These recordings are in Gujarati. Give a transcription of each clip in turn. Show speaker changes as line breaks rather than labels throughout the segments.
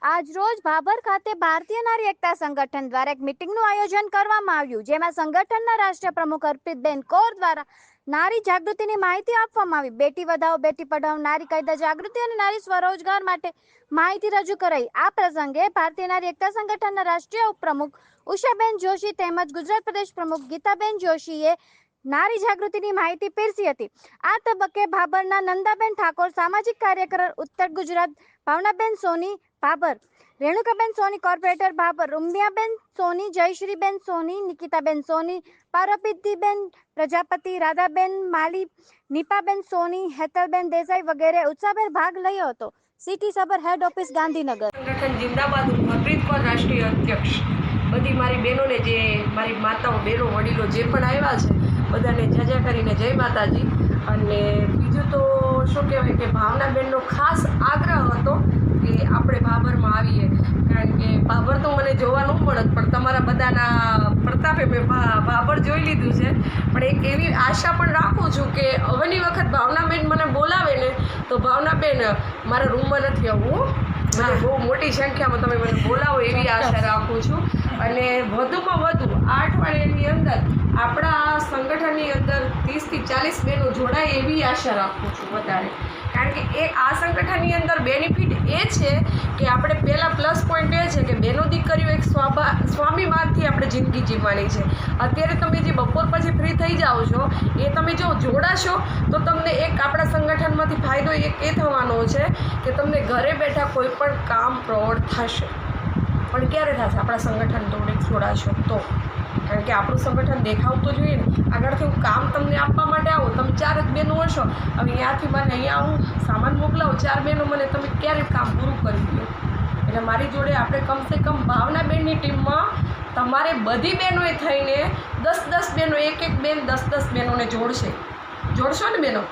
આજરોજ ભાભર ખાતે ભારતીય નારી એકતા સંગઠન દ્વારા એક મીટિંગનું આયોજન કરવામાં આવ્યું, જેમાં સંગઠનના રાષ્ટ્રીય પ્રમુખ અર્પિતબેન કૌર દ્વારા નારી જાગૃતિની માહિતી આપવામાં આવી। બેટી બચાવો બેટી પઢાઓ, નારી કાયદા જાગૃતિ અને નારી સ્વરોજગાર માટે માહિતી રજૂ કરાઈ। આ પ્રસંગે ભારતીય નારી એકતા સંગઠનના રાષ્ટ્રીય ઉપપ્રમુખ ઉષાબેન જોશી તેમજ ગુજરાત પ્રદેશ પ્રમુખ ગીતાબેન જોશીએ નારી જાગૃતિની માહિતી પીરસી હતી। આ તબક્કે ભાભરના નંદાબેન ઠાકોર, સામાજિક કાર્યકર ઉત્તર ગુજરાત ભાવનાબેન સોની ભાભર, રેણુકાબેન સોની કોર્પોરેટર ભાભર, ઉમિયાબેન સોની, જયશ્રીબેન સોની, નિકિતાબેન સોની, પાર્વતીબેન પ્રજાપતિ, રાધાબેન માલી, નીપાબેન સોની, હેતલબેન દેસાઈ વગેરે ઉત્સાહભેર ભાગ લયો હતો। City Sabar head office Gandhinagar.
સંગઠન જિંદાબાદ। હું હરપ્રીત કૌર, રાષ્ટ્રીય અધ્યક્ષ। બધી મારી બહેનોને, જે મારી માતાઓ, બહેનો, વડીલો જે પણ આવ્યા છે બધાને જય કરીને જય માતાજી। અને બીજું તો શું કહેવાય કે ભાવનાબેનનો ખાસ આગ્રહ હતો કે આપણે ભાભરમાં આવીએ, કારણ કે ભાભર તો મને જોવા ન મળત, પણ તમારા બધાના પ્રતાપે મેં ભાભર જોઈ લીધું છે। પણ એક એવી આશા પણ રાખું છું કે હવેની વખત ભાવનાબેન મને બોલાવે ને તો ભાવનાબેન મારા રૂમમાં નથી આવવું, મને બહુ મોટી સંખ્યામાં તમે મને બોલાવો એવી આશા રાખું છું। અને વધુમાં વધુ 8 અઠવાડિયાની અંદર આપણા સંગઠનની અંદર 30 થી 40 બહેનો જોડાય એવી આશા રાખું છું વધારે, કારણ કે આ સંગઠનની અંદર બેનિફિટ એ છે કે આપણે પહેલાં પ્લસ પોઈન્ટ એ છે કે બહેનો દીકરીઓ એક સ્વાભિમાનથી આપણે જિંદગી જીવવાની છે। અત્યારે તમે જે બપોર પછી ફ્રી થઈ જાઓ છો એ તમે જો જોડાશો તો તમને એક આપણા સંગઠનમાંથી ફાયદો એક એ થવાનો છે કે તમને ઘરે બેઠા કોઈ પણ કામ પ્રોવાઈડ થશે। પણ ક્યારે થશે? આપણા સંગઠન જોડાશો તો, કારણ કે આપણું સંગઠન દેખાવું તો જોઈએ ને। આગળથી હું કામ તમને આપવા માટે આવું, તમે 4 જ બહેનો હશો, હવે અહીંયાથી મને અહીંયા આવું સામાન મોકલાવો, 4 બહેનો મને તમે ક્યારે કામ પૂરું કરી દો? એટલે મારી જોડે આપણે કમસે કમ ભાવનાબેનની ટીમમાં તમારે બધી બહેનોએ થઈને 10 બહેનો, એક બેન 10 બહેનોને જોડશો ને બહેનો?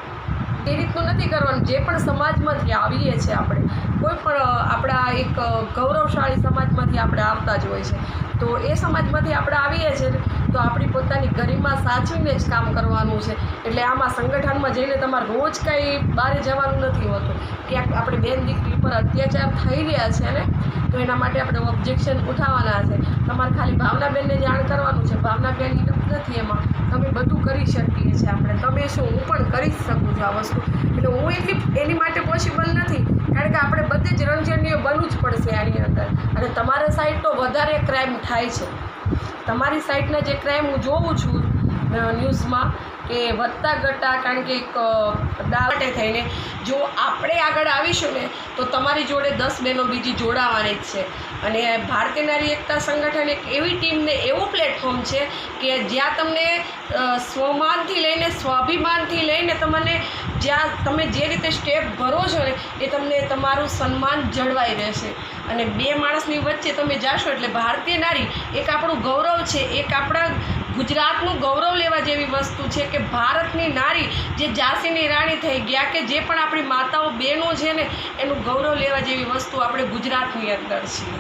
એ રીતનું નથી કરવાનું। જે પણ સમાજમાંથી આવીએ છીએ આપણે, કોઈ પણ આપણા એક ગૌરવશાળી સમાજમાંથી આપણે આવતા જ હોય છે, તો એ સમાજમાંથી આપણે આવીએ છીએ તો આપણી પોતાની ગરિમા સાચવીને જ કામ કરવાનું છે। એટલે આમાં સંગઠનમાં જઈને તમારે રોજ કાંઈ બહાર જવાનું નથી હોતું। ક્યાંક આપણે બેન દીકરી પર અત્યાચાર થઈ રહ્યા છે ને, તો એના માટે આપણે ઓબ્જેક્શન ઉઠાવવાના છે। તમારે ખાલી ભાવનાબેનને જાણ કરવાનું છે, ભાવનાબેન નથી એમાં, તમે બધું કરી શકીએ છીએ આપણે। તમે શું, હું પણ કરી જ શકું છું આ વસ્તુ, એટલે હું એની માટે પોસિબલ નથી, કારણ કે આપણે બધે જ રણજણીઓ બનવું જ પડશે આની અંદર। અને તમારા સાઈડ તો વધારે ક્રાઇમ થાય છે, તમારી સાઈડના જે ક્રાઇમ હું જોઉં છું ન્યૂઝમાં કે વધતા ઘટતા, કારણ કે એક દાવટે થઈને જો આપણે આગળ આવીશું ને તો તમારી જોડે 10 બહેનો બીજી જોડાવાની જ છે। અને ભારતીય નારી એકતા સંગઠન એક એવી ટીમને એવું પ્લેટફોર્મ છે કે જ્યાં તમને સ્વમાનથી લઈને સ્વાભિમાનથી લઈને તમને જ્યાં તમે જે રીતે સ્ટેપ ભરો છો ને એ તમને તમારું સન્માન જળવાઈ રહેશે। અને બે માણસની વચ્ચે તમે જાશો એટલે ભારતીય નારી એક આપણું ગૌરવ છે, એક આપણા ગુજરાતનું ગૌરવ લેવા જેવી વસ્તુ છે કે ભારતની નારી જે ઝાંસીની રાણી થઈ ગયા, કે જે પણ આપણી માતાઓ બહેનો છે ને એનું ગૌરવ લેવા જેવી વસ્તુ આપણે ગુજરાતની અંદર છીએ।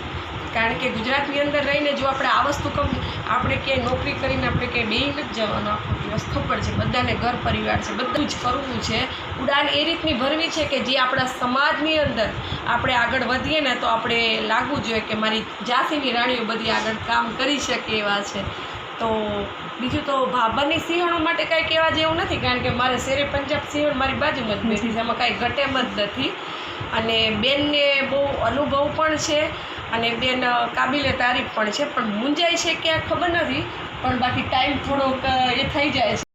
કારણ કે ગુજરાતની અંદર રહીને જો આપણે આ વસ્તુ આપણે ક્યાંય નોકરી કરીને આપણે ક્યાંય બેસી નથી જવાનું, આખો દિવસ ખબર છે બધાને ઘર પરિવાર છે, બધું જ કરવું છે। ઉડાન એ રીતની ભરવી છે કે જે આપણા સમાજની અંદર આપણે આગળ વધીએ ને તો આપણે લાગવું જોઈએ કે મારી ઝાંસીની રાણીઓ બધી આગળ કામ કરી શકે એવા છે। તો બીજું તો ભાભરની સિંહણો માટે કાંઈ કહેવા જેવું નથી, કારણ કે મારે શેરે પંજાબ સિંહણ મારી બાજુમાં જ બેઠી છે, એમાં કાંઈ ઘટેમ જ નથી। અને બેનને બહુ અનુભવ પણ છે અને બેન કાબિલે તારીફ પણ છે, પણ મૂંઝાય છે ક્યાં ખબર નથી, પણ બાકી ટાઈમ થોડોક એ થઈ જાય છે।